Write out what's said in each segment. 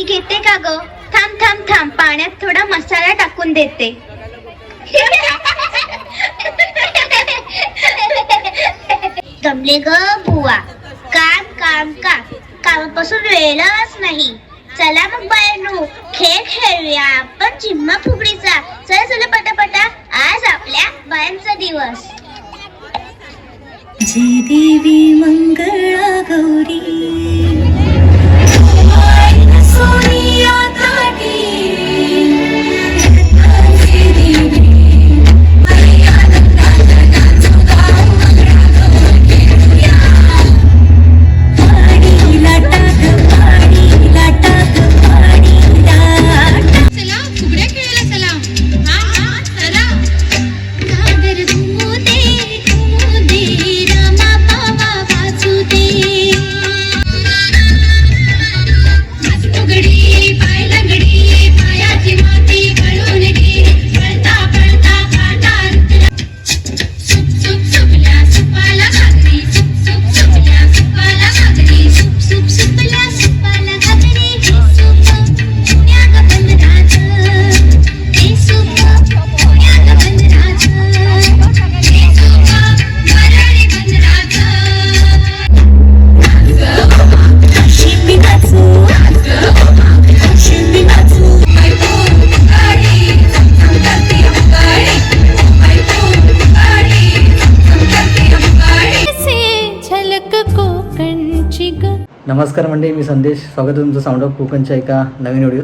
मी घेते का ग? थांब थांब थांब, पाण्यात थोडा मसाला टाकून देते. जमले ग बुवा, काम काम काम, कामापासून वेळच नाही. चला मग बायांनो, खेळ खेळूया आपण चिम्मा फुगडीचा. चला चला पटापटा, आज आपल्या बायांचा दिवस. जय देवी मंगळा गौरी सोनिया ताटी नमस्कार मंडळी, मी संदेश. स्वागत आहे तुमचं साऊंड ऑफ कोकणच्या एका नवीन व्हिडिओ.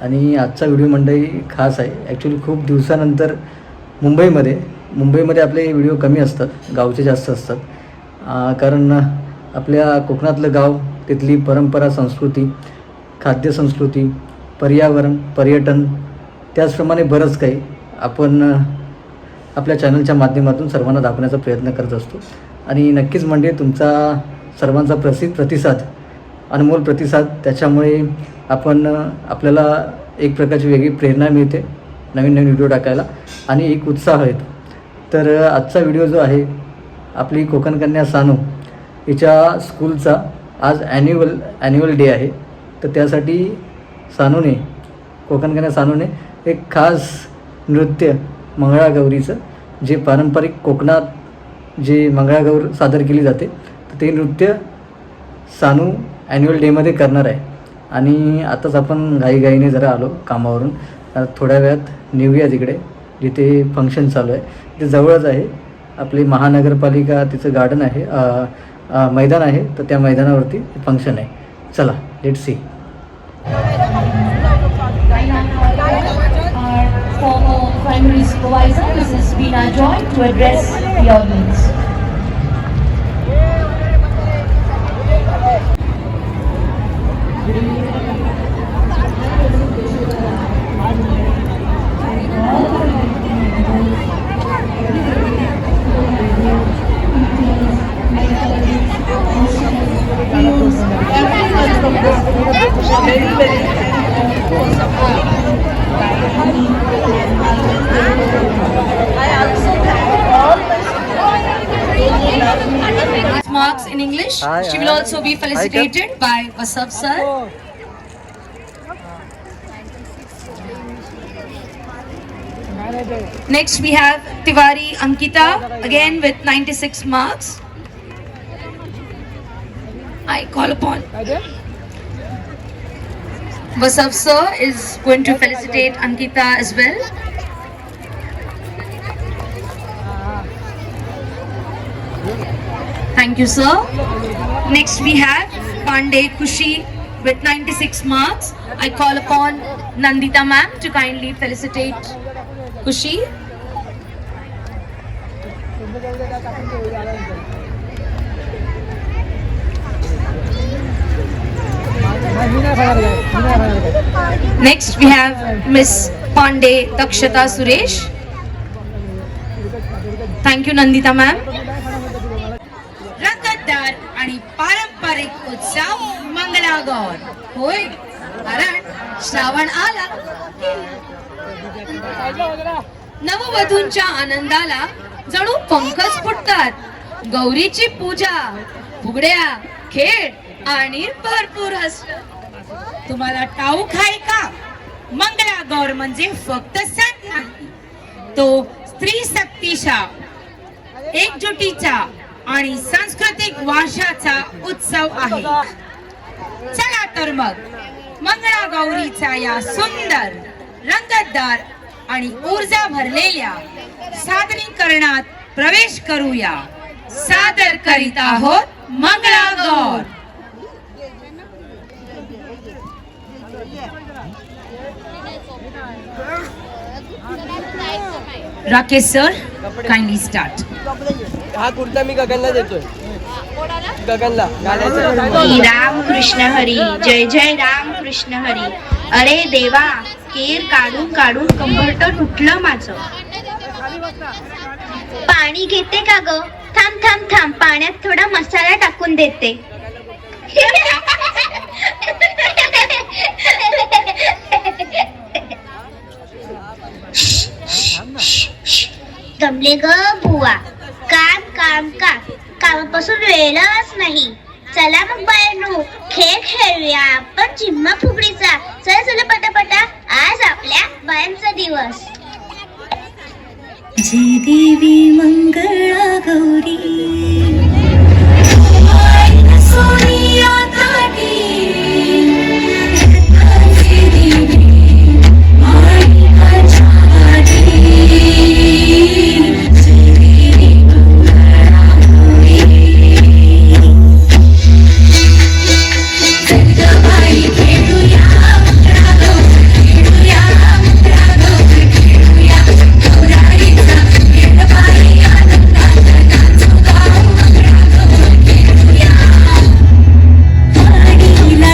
आणि आजचा व्हिडिओ मंडळी खास आहे. ॲक्च्युली खूप दिवसानंतर मुंबईमध्ये आपले व्हिडिओ कमी असतात, गावचे जास्त असतात. कारण आपल्या कोकणातलं गाव, तिथली परंपरा, संस्कृती, खाद्यसंस्कृती, पर्यावरण, पर्यटन, त्याचप्रमाणे बरंच काही आपण आपल्या चॅनलच्या माध्यमातून सर्वांना दाखवण्याचा प्रयत्न करत असतो. आणि नक्कीच म्हणजे तुमचा सर्वांचा प्रतिसाद, अनमोल प्रतिसाद, त्याच्यामुळे आपल्याला एक प्रकारची वेगळी प्रेरणा मिळते नवीन व्हिडिओ टाकायला आणि एक उत्साह येतो. तर आजचा व्हिडिओ जो आहे, आपली कोकण कन्या सानू हिच्या स्कूलचा आज ॲन्युअल डे आहे. तर त्यासाठी कोकण कन्या सानूने एक खास नृत्य, मंगळागौरीचं, जे पारंपरिक कोकणात जे मंगळागौर सादर केली जाते, तर ते नृत्य सानू ॲन्युअल डेमध्ये करणार आहे. आणि आताच आपण घाईघाईने जरा आलो कामावरून. थोड्या वेळात निघूया तिकडे, जिथे फंक्शन चालू आहे. ते जवळच आहे, आपली महानगरपालिका, तिचं गार्डन आहे, मैदान आहे. तर त्या मैदानावरती फंक्शन आहे. चला, let's see. Primary supervisor, Mrs. Veena Joy, to address the audience. Marks in English. She will also be felicitated by Vasaf sir. Next we have Tiwari Ankita, again with 96 marks. I call upon Vasaf sir is going to felicitate Ankita as well. Thank you, sir. Next we have Pandey Kushi with 96 marks. I call upon Nandita ma'am to kindly felicitate Kushi. Next we have Miss Pandey Dakshata Suresh. Thank you, Nandita ma'am. रंगतदार आणि पारंपरिक उत्सव मंगलागौर होय, कारण श्रावण आला. नववधूंच्या आनंदाला जणू पंखच फुटतात. गौरीची पूजा, फुगड्या, खेळ आणि भरपूर हसणं. तुम्हाला ठाऊक आहे का, मंगळागौर म्हणजे फक्त सण नाही, तो स्त्री शक्तीचा, एकजुटीचा आणि सांस्कृतिक वारशाचा उत्सव आहे. चला तर मग मंगळागौरीचा या सुंदर, रंगतदार आणि ऊर्जा भरलेल्या सादरीकरणात प्रवेश करूया. सादर करीत आहोत Mangalagaur. Rakesh sir, kindly start. हा कुर्ता मी गगनला देतोय. गगनला घालायचा. राम कृष्ण हरी, जय जय राम कृष्ण हरी. अरे देवा, केर काढून काढून कंबरट तुटलं माझं. पाणी घेते का ग? थांब थांब थांब, पाण्यात थोडा मसाला टाकून देते. दमले ग बुवा, काम काम काम, कामापासून वेळच नाही. चला मग बायांनो, खेळ खेळूया आपण चिम्मा फुगडीचा. चला चला पटापटा, आज आपल्या बायांचा दिवस. जय देवी मंगळा गौरी, सोनिया ताटी, जय देवी माळिकाच्या वाटी, जय देवी मंगळा गौरी. गंगाबाई खेळूया मंगळा गौरी, खेळूया मंगळा गौरी, खेळूया गौराईचा खेळबाई आनंदाचा नाचू गाऊ मंगळा गौरी, खेळूया. वाडीला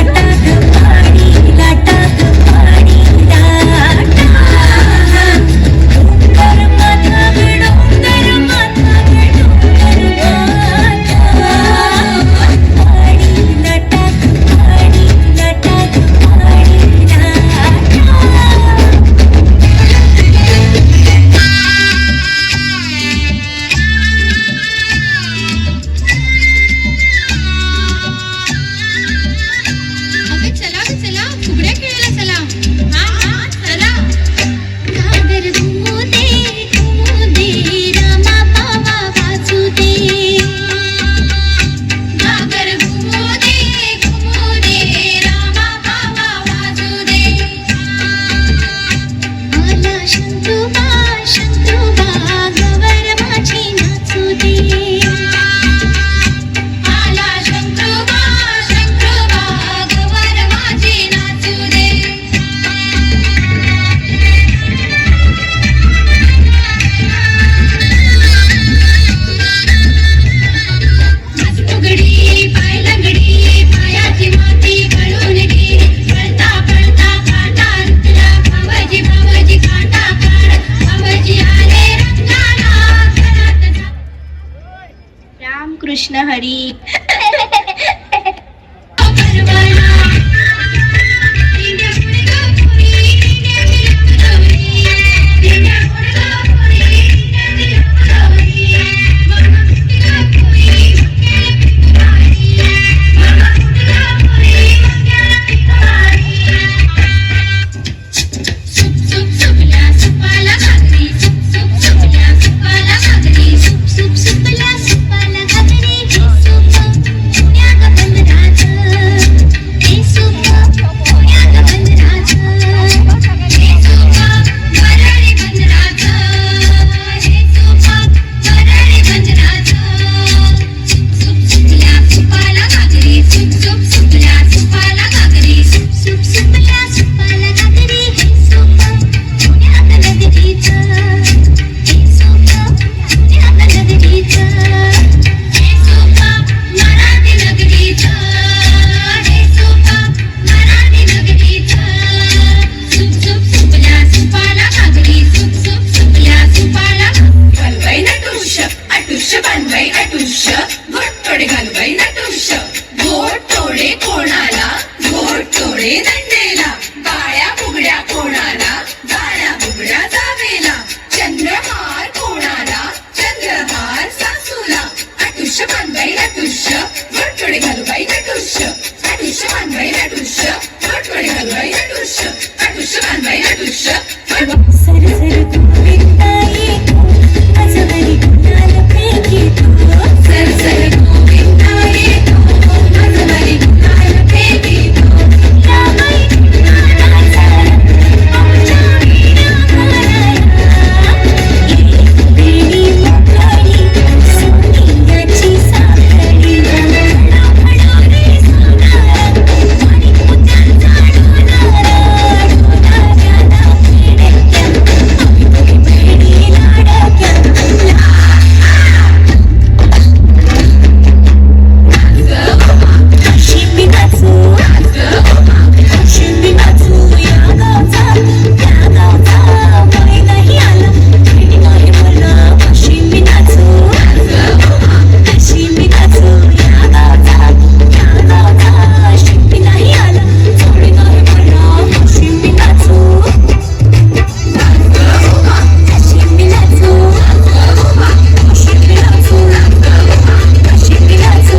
सरसर गोविंदा येतो आजवरी गुलाल फेकीतो सरसर गोविंदा येतो आजवरी गुलाल फेकीतो या बाई नानाचा आमच्या वीणा घराया बेडी मोकळी सोनियाची साखळी फडा रे सोनारा आणि मुत्यांचा डोलारा डोलाऱ्याला फेडक्या आम्ही दोघी बहिणी लाडक्या अशी मी नाचू अशी मी नाचू या गावचा बाई नाही आला बहिणी नाही मला अशी मी नाचू अशी मी नाचू या गावचा शिंपी नाही आला जोडी नाही मला अशी मी नाचू अशी मी नाचू अशी मी नाचू अशी मी नाचू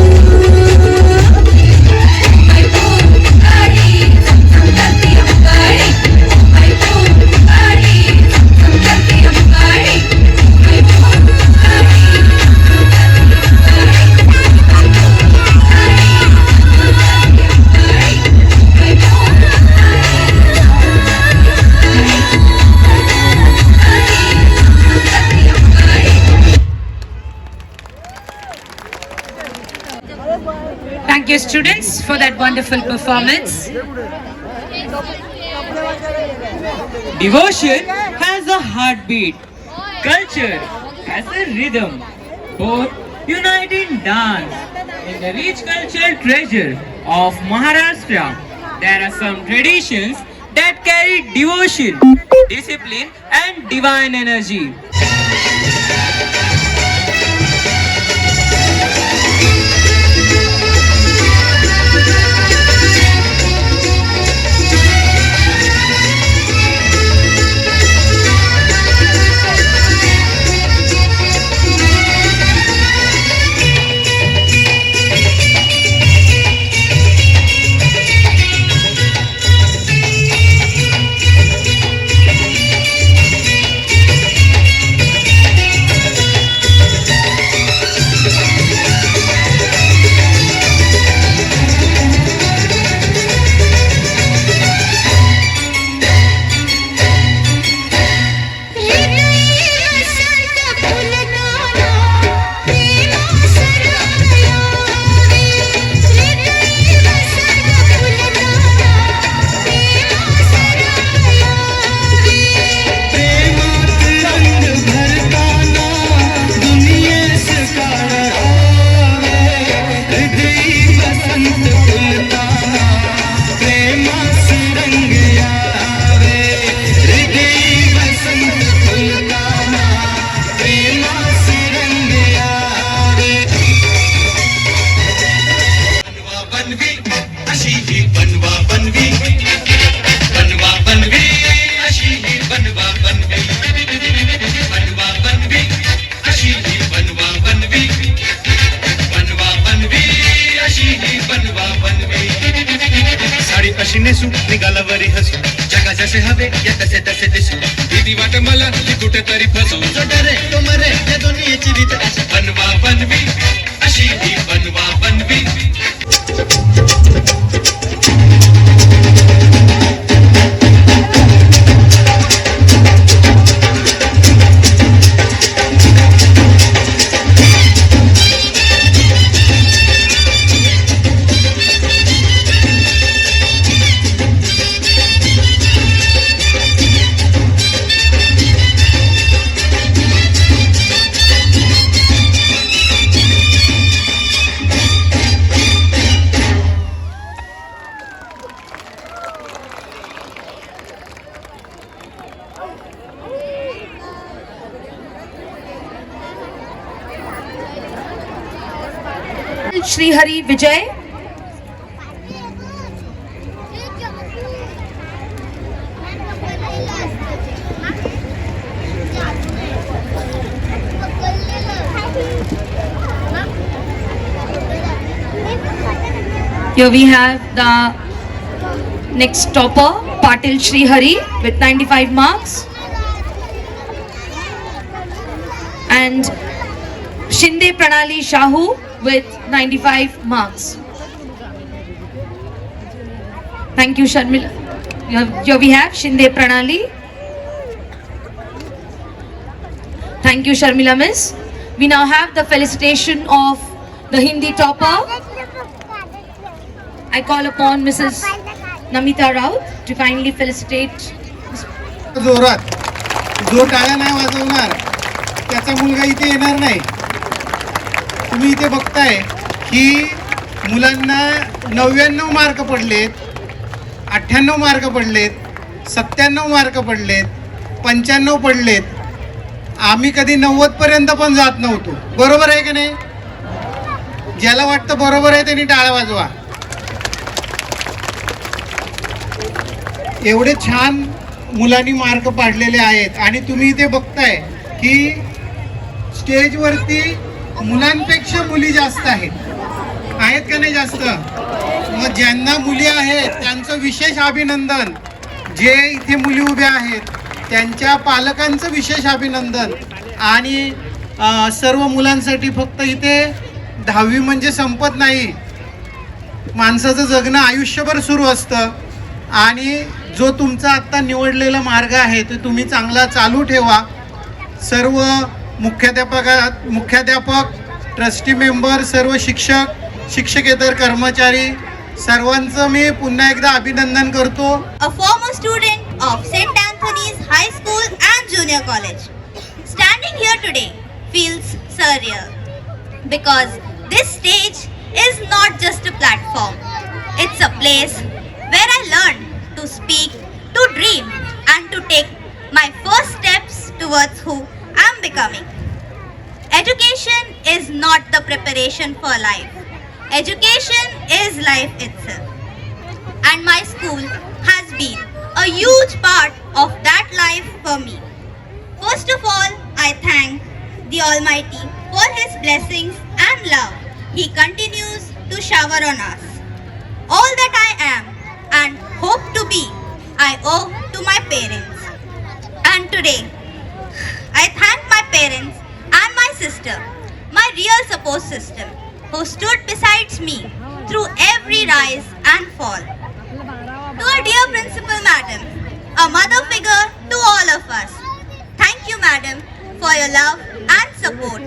Thank you, students, for that wonderful performance. Devotion has a heartbeat. Culture has a rhythm. Both unite in dance. In the rich cultural treasure of Maharashtra, there are some traditions that carry devotion, discipline, and divine energy. अशी नेसू निघाला वरी हसू जगा जसे हवे या तसे तसे दिसू भीती वाट मला की कुठेतरी फसू रे तो मरे या दुनियेची रीत अशी बनवा बनवी अशी ही बनवा Banwi Shri Hari Vijay. Here we have the Next topper, Patil Srihari with 95 marks. And Shinde Pranali Shahu with 95 marks. Thank you, Sharmila. Here we have Shinde Pranali. Thank you, Sharmila Miss. We now have the felicitation of the Hindi topper. I call upon Mrs. Namita Raut to kindly felicitate. जोरात जो टाळ्या नाही वाजवणार त्याचा मुलगा इथे येणार नाही. तुम्ही इथे बघताय की मुलांना 99 मार्क पडलेत, 98 मार्क पडलेत, 97 मार्क पडलेत, 95 पडलेत. आम्ही कधी 90 पर्यंत पण जात नव्हतो. बरोबर आहे की नाही? ज्याला वाटतं बरोबर आहे त्यांनी टाळ्या वाजवा. एवढे छान मुलांनी मार्क पाडलेले आहेत आणि तुम्ही इथे बघताय की स्टेजवरती मुलांपेक्षा मुली जास्त आहेत का नाही जास्त? मग ज्यांना मुली आहेत त्यांचं विशेष अभिनंदन. जे इथे मुली उभ्या आहेत त्यांच्या पालकांचं विशेष अभिनंदन. आणि सर्व मुलांसाठी फक्त इथे 10वी म्हणजे संपत नाही. माणसाचं जगणं आयुष्यभर सुरू असतं आणि जो तुमचा आत्ता निवडलेला मार्ग आहे तो तुम्ही चांगला चालू ठेवा. सर्व मुख्याध्यापक, ट्रस्टी मेंबर, सर्व शिक्षक, शिक्षकेतर कर्मचारी सर्वांचं मी पुन्हा एकदा अभिनंदन करतो. A former student of St. Anthony's High School and Junior College. Standing here today feels surreal because this stage is not just a platform. It's a place where I learned to speak, to dream and to take my first steps towards who I'm becoming. Education is not the preparation for life. Education is life itself. And my school has been a huge part of that life for me. First of all, I thank the Almighty for His blessings and love He continues to shower on us. All that I am and hope to be, I owe to my parents. And today, I thank my parents and my sister, my real support system, who stood beside me through every rise and fall. To our dear Principal Madam, a mother figure to all of us. Thank you, Madam, for your love and support.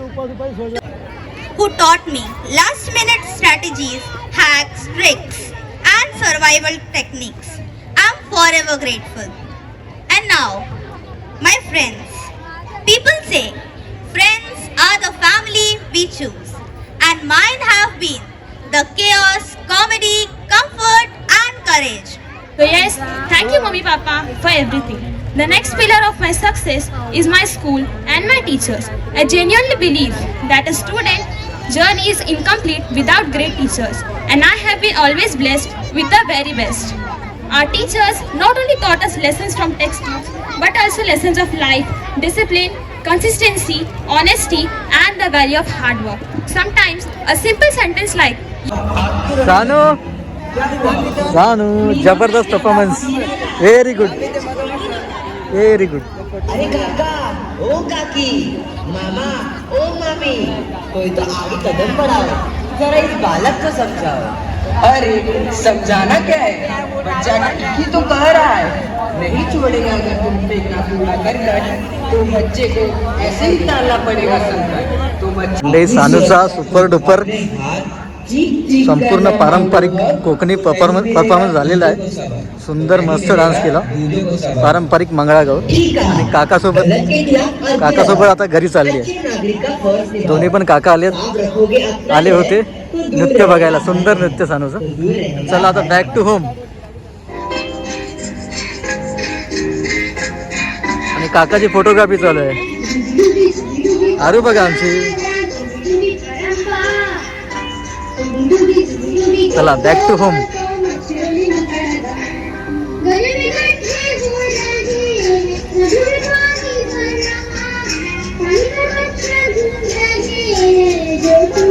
Who taught me last-minute strategies, hacks, tricks, and survival techniques. I'm forever grateful. And now, my friends. People say friends are the family we choose, and mine have been the chaos, comedy, comfort, and courage. So yes, thank you Mummy Papa for everything. The next pillar of my success is my school and my teachers. I genuinely believe that a student journey is incomplete without great teachers, and I have been always blessed with the very best. Our teachers not only taught us lessons from textbooks, but also lessons of life, discipline, consistency, honesty, and the value of hard work. Sometimes a simple sentence like Sanu जबरदस्त performance. Very good, very good. अरे काका, ओ काकी, मामा, ओ मामी, कोई तो आगे कदम बढ़ाओ, जरा इस बालक को समझाओ. अरे समझाना क्या है, बच्चा ठीक ही तो कह रहा है. नहीं छोड़ेगा अगर तुम फेंकना पूरा करकट, तो बच्चे को ऐसे ही डालना पड़ेगा संकट. तो बच्चे सानूचा सुपर डुपर संपूर्ण पारंपरिक कोकणी परफॉर्मन्स झालेला आहे. सुंदर मस्त डान्स केला, पारंपरिक मंगळागौर. आणि काकासोबत आता घरी चालली आहे. दोन्ही पण काका आले होते नृत्य बघायला. सुंदर नृत्य सानूचं. चला आता बॅक टू होम. आणि काकाची फोटोग्राफी चालू आहे. आरू बघा आमची. चला बॅक टू होम. जो तू